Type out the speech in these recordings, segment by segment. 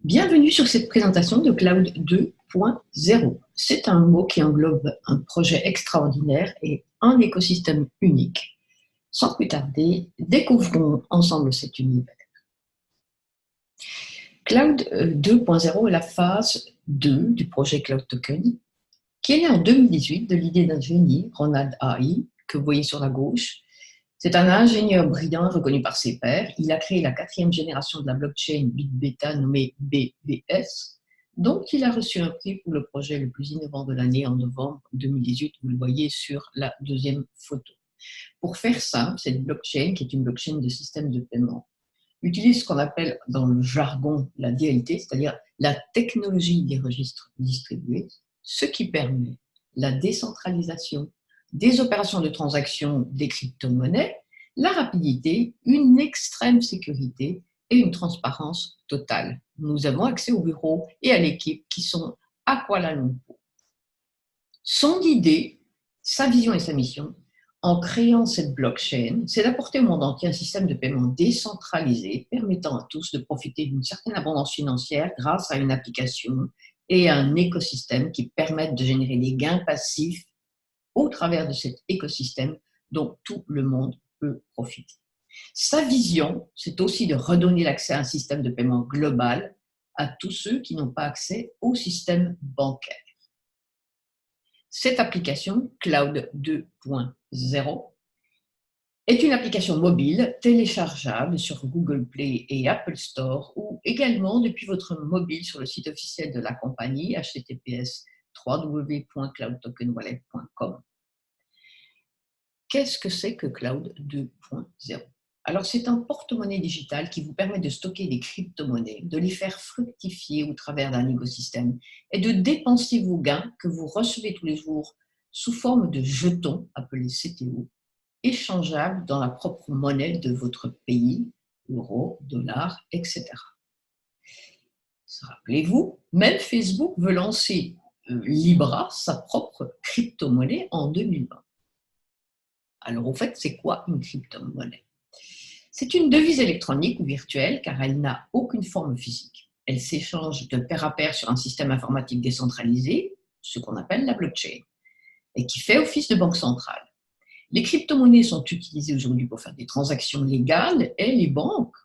Bienvenue sur cette présentation de Cloud 2.0. C'est un mot qui englobe un projet extraordinaire et un écosystème unique. Sans plus tarder, découvrons ensemble cet univers. Cloud 2.0 est la phase 2 du projet Cloud Token, qui est né en 2018 de l'idée d'un génie, Ronald AI, que vous voyez sur la gauche. C'est un ingénieur brillant reconnu par ses pairs. Il a créé la 4e génération de la blockchain Big Beta nommée BBS, dont il a reçu un prix pour le projet le plus innovant de l'année en novembre 2018. Vous le voyez sur la deuxième photo. Pour faire simple, cette blockchain, qui est une blockchain de système de paiement, utilise ce qu'on appelle dans le jargon la DLT, c'est-à-dire la technologie des registres distribués, ce qui permet la décentralisation des opérations de transaction des crypto-monnaies, la rapidité, une extrême sécurité et une transparence totale. Nous avons accès au bureau et à l'équipe qui sont à Kuala Lumpur. Son idée, sa vision et sa mission, en créant cette blockchain, c'est d'apporter au monde entier un système de paiement décentralisé permettant à tous de profiter d'une certaine abondance financière grâce à une application et à un écosystème qui permettent de générer des gains passifs au travers de cet écosystème dont tout le monde peut profiter. Sa vision, c'est aussi de redonner l'accès à un système de paiement global à tous ceux qui n'ont pas accès au système bancaire. Cette application, Cloud 2.0, est une application mobile téléchargeable sur Google Play et Apple Store ou également depuis votre mobile sur le site officiel de la compagnie https://www.cloudtokenwallet.com. Qu'est-ce que c'est que Cloud 2.0? Alors, c'est un porte-monnaie digital qui vous permet de stocker des crypto-monnaies, de les faire fructifier au travers d'un écosystème et de dépenser vos gains que vous recevez tous les jours sous forme de jetons appelés CTO, échangeables dans la propre monnaie de votre pays, euro, dollar, etc. Rappelez-vous, même Facebook veut lancer Libra, sa propre crypto-monnaie, en 2020. Alors, au fait, c'est quoi une crypto-monnaie? C'est une devise électronique ou virtuelle car elle n'a aucune forme physique. Elle s'échange de pair à pair sur un système informatique décentralisé, ce qu'on appelle la blockchain, et qui fait office de banque centrale. Les crypto-monnaies sont utilisées aujourd'hui pour faire des transactions légales et les banques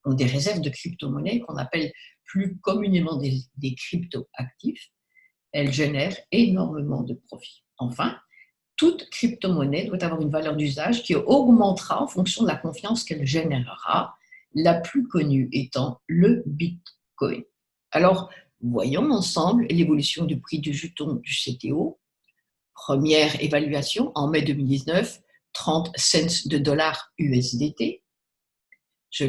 ont des réserves de crypto-monnaies qu'on appelle plus communément des crypto-actifs. Elles génèrent énormément de profits. Enfin, toute crypto-monnaie doit avoir une valeur d'usage qui augmentera en fonction de la confiance qu'elle générera, la plus connue étant le Bitcoin. Alors, voyons ensemble l'évolution du prix du jeton du CTO. Première évaluation en mai 2019, 30 cents de dollars USDT. Je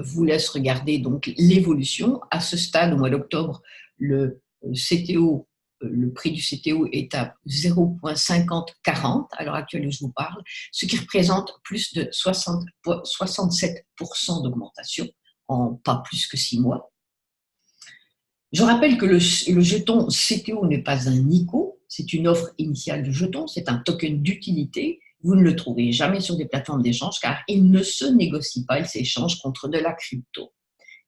vous laisse regarder donc l'évolution. À ce stade, au mois d'octobre, le CTO, le prix du CTO est à 0,5040 à l'heure actuelle où je vous parle, ce qui représente plus de 67% d'augmentation en pas plus que 6 mois. Je rappelle que le jeton CTO n'est pas un ICO, c'est une offre initiale de jeton, c'est un token d'utilité. Vous ne le trouverez jamais sur des plateformes d'échange car il ne se négocie pas, il s'échange contre de la crypto.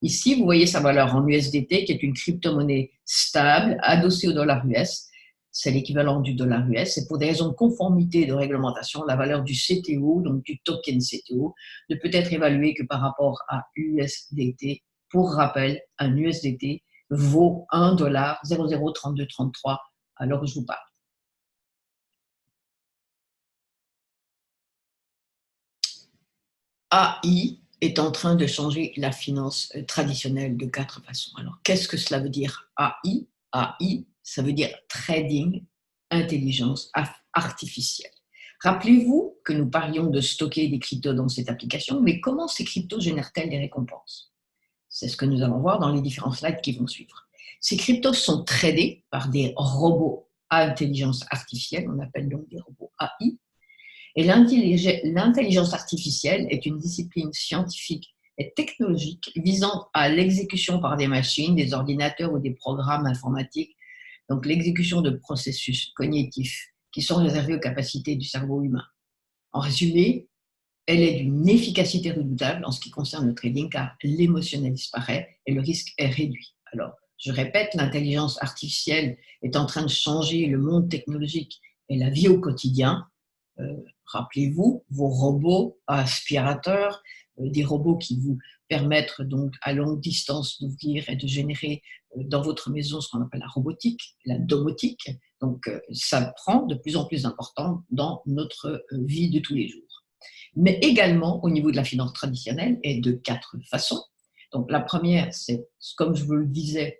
Ici, vous voyez sa valeur en USDT qui est une crypto-monnaie stable adossée au dollar US. C'est l'équivalent du dollar US. Et pour des raisons de conformité et de réglementation, la valeur du CTO, donc du token CTO, ne peut être évaluée que par rapport à USDT. Pour rappel, un USDT vaut $1,003233 à l'heure où je vous parle. AI est en train de changer la finance traditionnelle de 4 façons. Alors, qu'est-ce que cela veut dire AI? AI, ça veut dire Trading Intelligence Artificielle. Rappelez-vous que nous parlions de stocker des cryptos dans cette application, mais comment ces cryptos génèrent-elles des récompenses? C'est ce que nous allons voir dans les différents slides qui vont suivre. Ces cryptos sont tradés par des robots à intelligence artificielle, on appelle donc des robots AI. Et l'intelligence artificielle est une discipline scientifique et technologique visant à l'exécution par des machines, des ordinateurs ou des programmes informatiques, donc l'exécution de processus cognitifs qui sont réservés aux capacités du cerveau humain. En résumé, Elle est d'une efficacité redoutable en ce qui concerne le trading car l'émotionnel disparaît et le risque est réduit. Alors, je répète, l'intelligence artificielle est en train de changer le monde technologique et la vie au quotidien. Rappelez-vous, vos robots aspirateurs, des robots qui vous permettent donc à longue distance d'ouvrir et de générer dans votre maison ce qu'on appelle la robotique, la domotique. Donc, ça prend de plus en plus d'importance dans notre vie de tous les jours. Mais également au niveau de la finance traditionnelle et de 4 façons. Donc, la première, c'est, comme je vous le disais,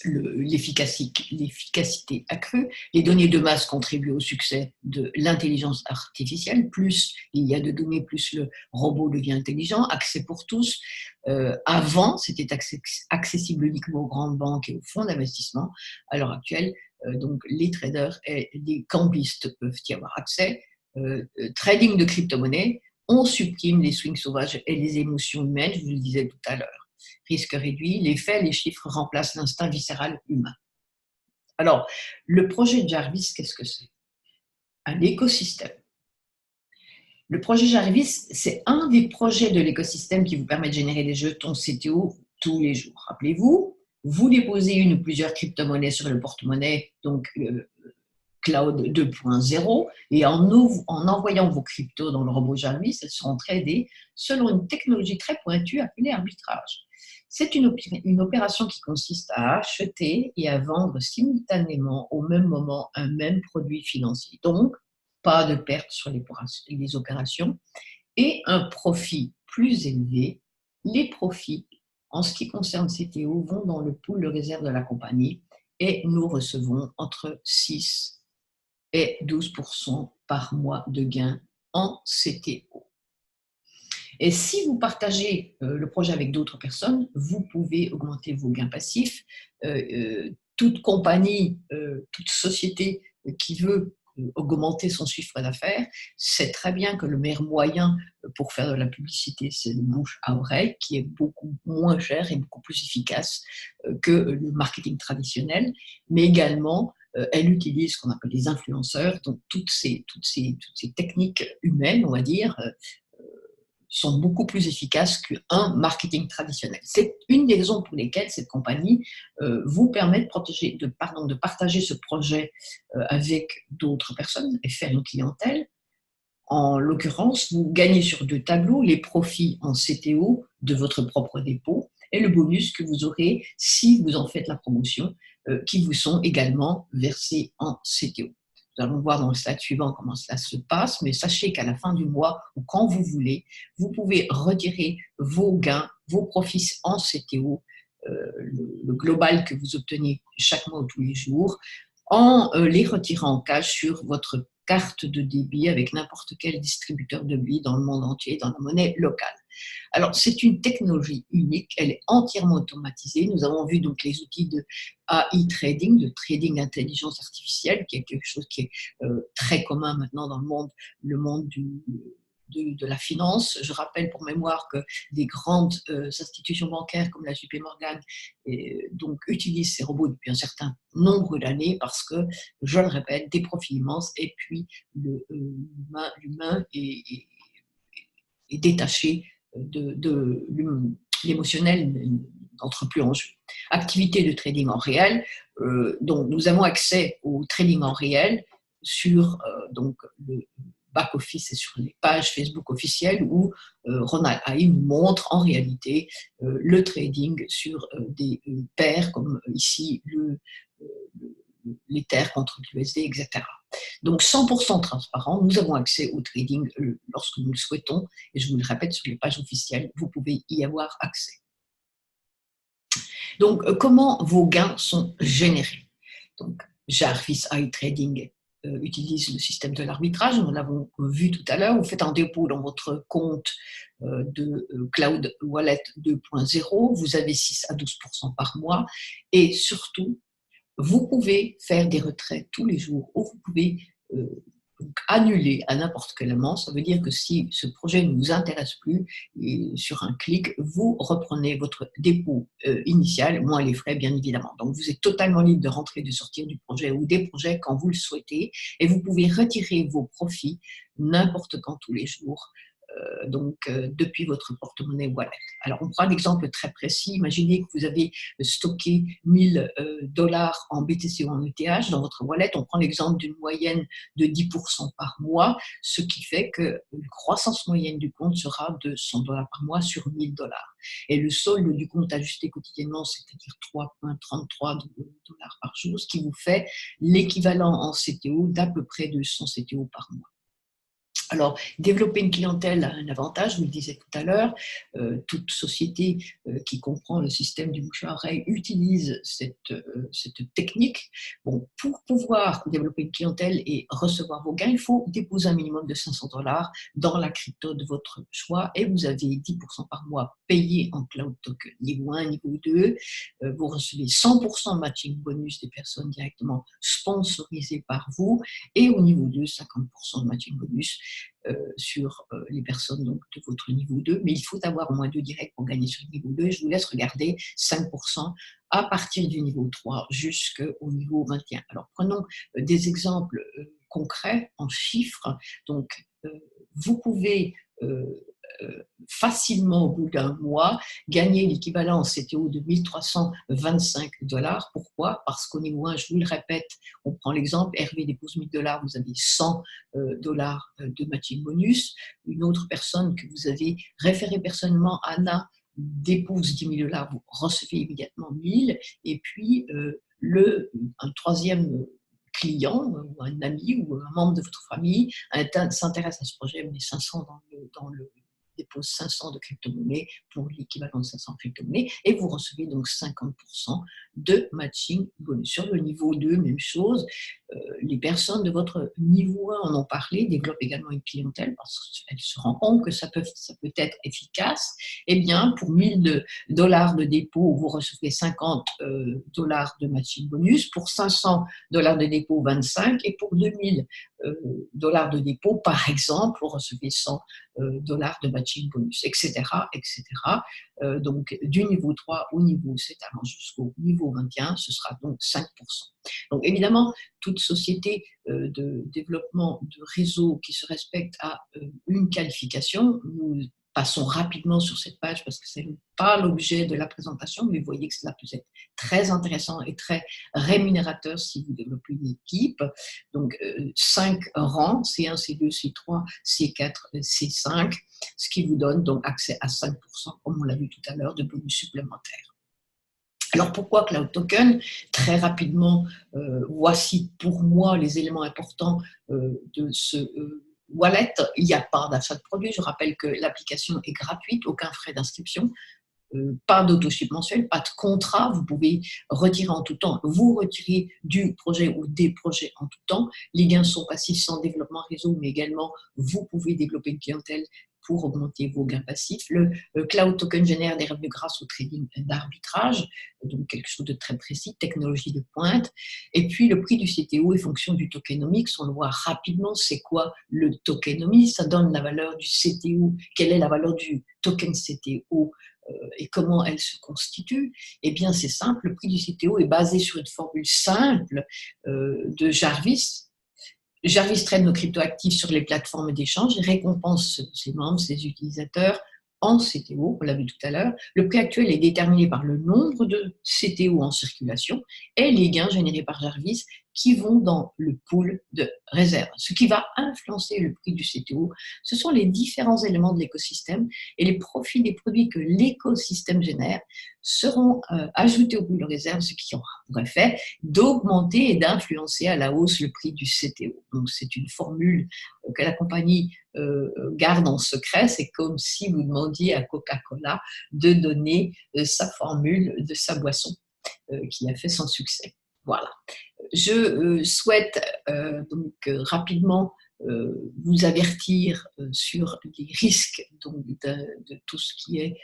l'efficacité accrue. Les données de masse contribuent au succès de l'intelligence artificielle. Plus il y a de données, plus le robot devient intelligent. Accès pour tous. Avant, c'était accessible uniquement aux grandes banques et aux fonds d'investissement. À l'heure actuelle, donc les traders et les cambistes peuvent y avoir accès. Trading de crypto-monnaies, on supprime les swings sauvages et les émotions humaines, je vous le disais tout à l'heure. Risque réduit, les faits, les chiffres remplacent l'instinct viscéral humain. Alors, le projet de Jarvis, qu'est-ce que c'est? Un écosystème. Le projet Jarvis, c'est un des projets de l'écosystème qui vous permet de générer des jetons CTO tous les jours. Rappelez-vous, vous déposez une ou plusieurs crypto-monnaies sur le porte-monnaie, donc Cloud 2.0, et en envoyant vos cryptos dans le robot Jarvis, elles seront tradées selon une technologie très pointue appelée arbitrage. C'est une opération qui consiste à acheter et à vendre simultanément au même moment un même produit financier. Donc, pas de perte sur les opérations et un profit plus élevé. Les profits, en ce qui concerne CTO, vont dans le pool de réserve de la compagnie et nous recevons entre 6 et 12% par mois de gains en CTO. Et si vous partagez le projet avec d'autres personnes, vous pouvez augmenter vos gains passifs. Toute compagnie, toute société qui veut augmenter son chiffre d'affaires, sait très bien que le meilleur moyen pour faire de la publicité, c'est le bouche à oreille, qui est beaucoup moins cher et beaucoup plus efficace que le marketing traditionnel, mais également elle utilise ce qu'on appelle les influenceurs, donc toutes ces techniques humaines, on va dire, sont beaucoup plus efficaces qu'un marketing traditionnel. C'est une des raisons pour lesquelles cette compagnie vous permet de partager ce projet avec d'autres personnes et faire une clientèle. En l'occurrence, vous gagnez sur 2 tableaux, les profits en CTO de votre propre dépôt et le bonus que vous aurez si vous en faites la promotion, qui vous sont également versés en CTO. Nous allons voir dans le slide suivant comment cela se passe, mais sachez qu'à la fin du mois ou quand vous voulez, vous pouvez retirer vos gains, vos profits en CTO, le global que vous obtenez chaque mois ou tous les jours, en les retirant en cash sur votre carte de débit avec n'importe quel distributeur de billets dans le monde entier, dans la monnaie locale. Alors, c'est une technologie unique, elle est entièrement automatisée. Nous avons vu donc les outils de AI trading, de trading intelligence artificielle, qui est quelque chose qui est très commun maintenant dans le monde de la finance. Je rappelle pour mémoire que des grandes institutions bancaires comme la JP Morgan donc, utilisent ces robots depuis un certain nombre d'années parce que, je le répète, des profits immenses et puis l'humain est détaché de l'émotionnel, n'entre plus en jeu. Activité de trading en réel, donc nous avons accès au trading en réel sur donc le back-office et sur les pages Facebook officielles où Ronald AI nous montre en réalité le trading sur des paires comme ici l'Ether contre l'USD, etc. Donc 100% transparent, nous avons accès au trading lorsque nous le souhaitons, et je vous le répète, sur les pages officielles, vous pouvez y avoir accès. Donc, comment vos gains sont générés? Donc, Jarvis AI Trading utilise le système de l'arbitrage, nous l'avons vu tout à l'heure. Vous faites un dépôt dans votre compte de Cloud Wallet 2.0, vous avez 6 à 12% par mois, et surtout, vous pouvez faire des retraits tous les jours ou vous pouvez annuler à n'importe quel moment. Ça veut dire que si ce projet ne vous intéresse plus, et sur un clic, vous reprenez votre dépôt initial, moins les frais bien évidemment. Donc vous êtes totalement libre de rentrer et de sortir du projet ou des projets quand vous le souhaitez et vous pouvez retirer vos profits n'importe quand tous les jours depuis votre porte-monnaie wallet. Alors, on prend un exemple très précis. Imaginez que vous avez stocké 1000 dollars en BTC ou en ETH dans votre wallet. On prend l'exemple d'une moyenne de 10% par mois, ce qui fait qu'une croissance moyenne du compte sera de 100 dollars par mois sur 1000 dollars. Et le solde du compte ajusté quotidiennement, c'est-à-dire 3,33 dollars par jour, ce qui vous fait l'équivalent en CTO d'à peu près 200 CTO par mois. Alors, développer une clientèle a un avantage, je vous le disais tout à l'heure. Toute société qui comprend le système du bouche à oreille utilise cette technique. Bon, pour pouvoir développer une clientèle et recevoir vos gains, il faut déposer un minimum de 500 dollars dans la crypto de votre choix et vous avez 10% par mois payé en cloud token. Niveau 1, niveau 2, vous recevez 100% de matching bonus des personnes directement sponsorisées par vous et au niveau 2, 50% de matching bonus sur les personnes donc, de votre niveau 2, mais il faut avoir au moins 2 directs pour gagner sur le niveau 2. Je vous laisse regarder 5% à partir du niveau 3 jusqu'au niveau 21. Alors prenons des exemples concrets en chiffres. Donc vous pouvez facilement au bout d'un mois gagner l'équivalent en CTO de 1325 dollars. Pourquoi? Parce qu'au niveau 1, je vous le répète, on prend l'exemple, Hervé dépose 1000 dollars, vous avez 100 dollars de matching bonus. Une autre personne que vous avez référée personnellement, Anna, dépose 10 000 dollars, vous recevez immédiatement 1000. Et puis, un troisième client ou un ami ou un membre de votre famille s'intéresse à ce projet, met 500 dans le dépose 500 de crypto-monnaies pour l'équivalent de 500 crypto-monnaies et vous recevez donc 50% de matching bonus. Sur le niveau 2, même chose, les personnes de votre niveau 1 en ont parlé, développent également une clientèle parce qu'elles se rendent compte que ça peut être efficace. Eh bien, pour 1000 dollars de dépôt, vous recevez 50 dollars de matching bonus, pour 500 dollars de dépôt, 25, et pour 2000 dollars de dépôt, par exemple, vous recevez 100 dollars de matching bonus, etc., etc. Donc, du niveau 3 au niveau 7 allant jusqu'au niveau 21, ce sera donc 5%. Donc, évidemment, toute société de développement de réseau qui se respecte a une qualification. Nous passons rapidement sur cette page parce que ce n'est pas l'objet de la présentation, mais vous voyez que cela peut être très intéressant et très rémunérateur si vous développez une équipe. Donc, 5 rangs, C1, C2, C3, C4, C5, ce qui vous donne donc accès à 5%, comme on l'a vu tout à l'heure, de bonus supplémentaires. Alors pourquoi Cloud Token? Très rapidement, voici pour moi les éléments importants de ce wallet. Il n'y a pas d'achat de produit. Je rappelle que l'application est gratuite, aucun frais d'inscription. Pas d'autoship mensuel, pas de contrat, vous pouvez retirer en tout temps, vous retirez du projet ou des projets en tout temps. Les gains sont passifs sans développement réseau, mais également vous pouvez développer une clientèle pour augmenter vos gains passifs. Le Cloud Token génère des revenus grâce au trading d'arbitrage, donc quelque chose de très précis, technologie de pointe. Et puis le prix du CTO est fonction du tokenomics, on le voit rapidement, c'est quoi le tokenomics? Ça donne la valeur du CTO, quelle est la valeur du token CTO et comment elle se constitue? Eh bien, c'est simple, le prix du CTO est basé sur une formule simple de Jarvis. Jarvis trade nos cryptoactifs sur les plateformes d'échange et récompense ses membres, ses utilisateurs en CTO, on l'a vu tout à l'heure. Le prix actuel est déterminé par le nombre de CTO en circulation et les gains générés par Jarvis qui vont dans le pool de réserve. Ce qui va influencer le prix du CTO, ce sont les différents éléments de l'écosystème et les profits des produits que l'écosystème génère seront ajoutés au pool de réserve, ce qui aura pour effet d'augmenter et d'influencer à la hausse le prix du CTO. Donc c'est une formule que la compagnie garde en secret. C'est comme si vous demandiez à Coca-Cola de donner sa formule de sa boisson qui a fait son succès. Voilà. Je souhaite donc rapidement vous avertir sur les risques donc, de tout ce qui est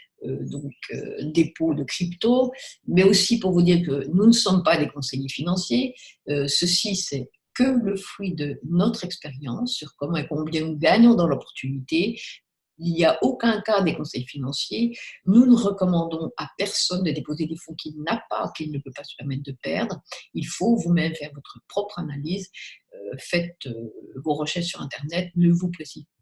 dépôt de crypto, mais aussi pour vous dire que nous ne sommes pas des conseillers financiers. Ceci, c'est que le fruit de notre expérience sur comment et combien nous gagnons dans l'opportunité. Il n'y a aucun cas des conseils financiers. Nous ne recommandons à personne de déposer des fonds qu'il n'a pas, qu'il ne peut pas se permettre de perdre. Il faut vous-même faire votre propre analyse. Faites vos recherches sur Internet. Ne vous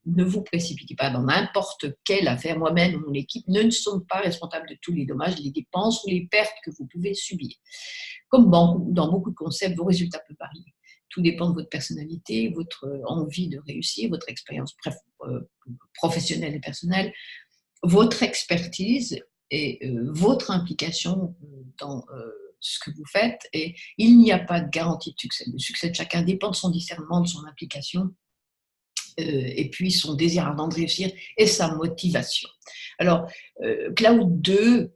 ne vous précipitez pas dans n'importe quelle affaire. Moi-même ou mon équipe ne sommes pas responsables de tous les dommages, les dépenses ou les pertes que vous pouvez subir. Comme dans beaucoup de concepts, vos résultats peuvent varier. Tout dépend de votre personnalité, votre envie de réussir, votre expérience professionnelle et personnelle, votre expertise et votre implication dans ce que vous faites. Et il n'y a pas de garantie de succès. Le succès de chacun dépend de son discernement, de son implication, et puis son désir ardent de réussir et sa motivation. Alors, Cloud 2,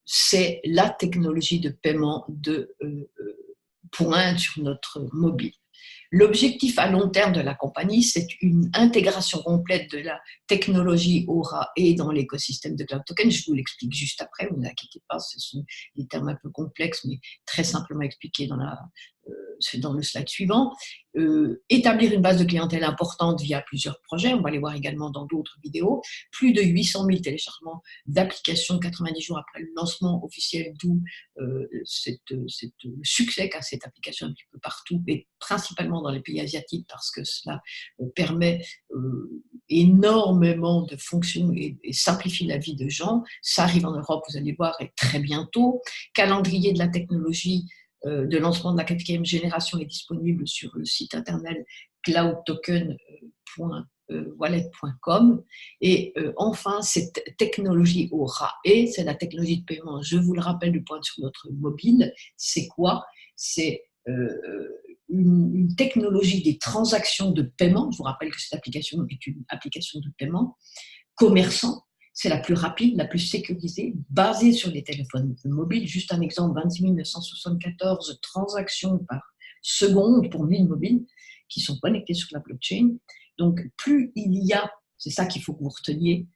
c'est la technologie de paiement de pointe sur notre mobile. L'objectif à long terme de la compagnie, c'est une intégration complète de la technologie Aura et dans l'écosystème de Cloud Token. Je vous l'explique juste après, ne vous inquiétez pas, ce sont des termes un peu complexes, mais très simplement expliqués dans le slide suivant. Établir une base de clientèle importante via plusieurs projets, on va les voir également dans d'autres vidéos. Plus de 800 000 téléchargements d'applications 90 jours après le lancement officiel, d'où le succès qu'a cette application un petit peu partout, et principalement dans les pays asiatiques, parce que cela permet énormément de fonctions et simplifie la vie de gens. Ça arrive en Europe, vous allez voir, et très bientôt. Calendrier de la technologie de lancement de la 4e génération est disponible sur le site internet cloudtoken.wallet.com. Et enfin, cette technologie Aura, et c'est la technologie de paiement, je vous le rappelle, de pointe sur notre mobile. C'est quoi? C'est une technologie des transactions de paiement. Je vous rappelle que cette application est une application de paiement commerçant. C'est la plus rapide, la plus sécurisée, basée sur les téléphones mobiles. Juste un exemple, 26 974 transactions par seconde pour 1000 mobiles qui sont connectés sur la blockchain. Donc, plus il y a, c'est ça qu'il faut que vous reteniez,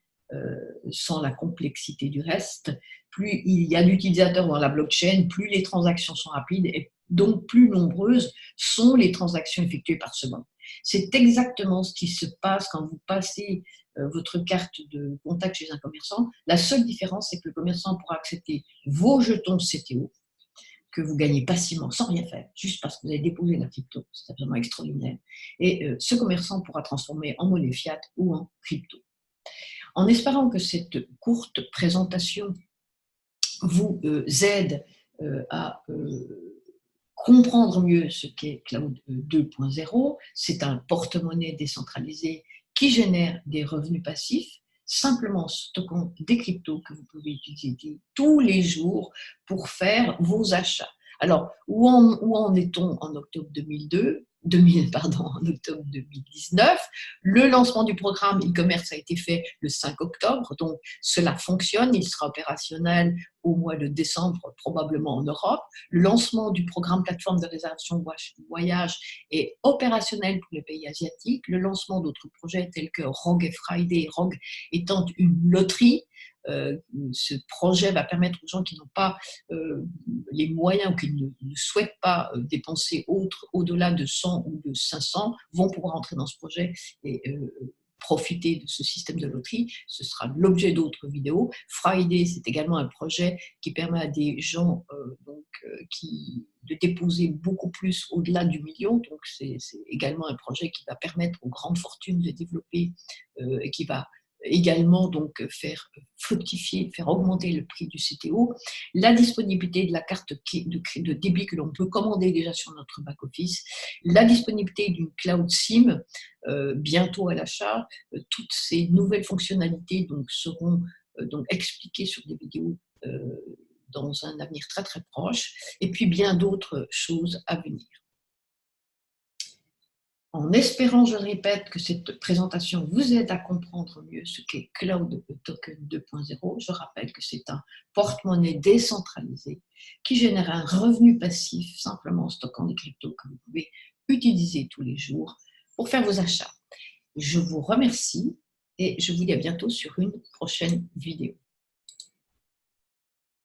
sans la complexité du reste, plus il y a d'utilisateurs dans la blockchain, plus les transactions sont rapides et donc plus nombreuses sont les transactions effectuées par seconde. C'est exactement ce qui se passe quand vous passez votre carte de contact chez un commerçant. La seule différence, c'est que le commerçant pourra accepter vos jetons CTO que vous gagnez passivement sans rien faire, juste parce que vous avez déposé la crypto. C'est absolument extraordinaire. Et ce commerçant pourra transformer en monnaie fiat ou en crypto. En espérant que cette courte présentation vous aide à comprendre mieux ce qu'est Cloud 2.0, c'est un porte-monnaie décentralisé qui génère des revenus passifs, simplement stockant des cryptos que vous pouvez utiliser tous les jours pour faire vos achats. Alors, où en est-on en octobre 2000, en octobre 2019. Le lancement du programme e-commerce a été fait le 5 octobre, donc cela fonctionne, il sera opérationnel au mois de décembre, probablement en Europe. Le lancement du programme plateforme de réservation voyage est opérationnel pour les pays asiatiques. Le lancement d'autres projets tels que Rogue et Friday, Rogue étant une loterie. Ce projet va permettre aux gens qui n'ont pas les moyens ou qui ne souhaitent pas dépenser au-delà de 100 ou de 500 vont pouvoir entrer dans ce projet et profiter de ce système de loterie. Ce sera l'objet d'autres vidéos. Friday, c'est également un projet qui permet à des gens de déposer beaucoup plus au-delà du million. Donc, c'est également un projet qui va permettre aux grandes fortunes de développer et qui va également donc faire fructifier, faire augmenter le prix du CTO, la disponibilité de la carte de débit que l'on peut commander déjà sur notre back-office, la disponibilité d'une cloud SIM bientôt à l'achat, toutes ces nouvelles fonctionnalités donc, seront donc expliquées sur des vidéos dans un avenir très très proche, et puis bien d'autres choses à venir. En espérant, je le répète, que cette présentation vous aide à comprendre mieux ce qu'est Cloud Token 2.0, je rappelle que c'est un porte-monnaie décentralisé qui génère un revenu passif simplement en stockant des cryptos que vous pouvez utiliser tous les jours pour faire vos achats. Je vous remercie et je vous dis à bientôt sur une prochaine vidéo.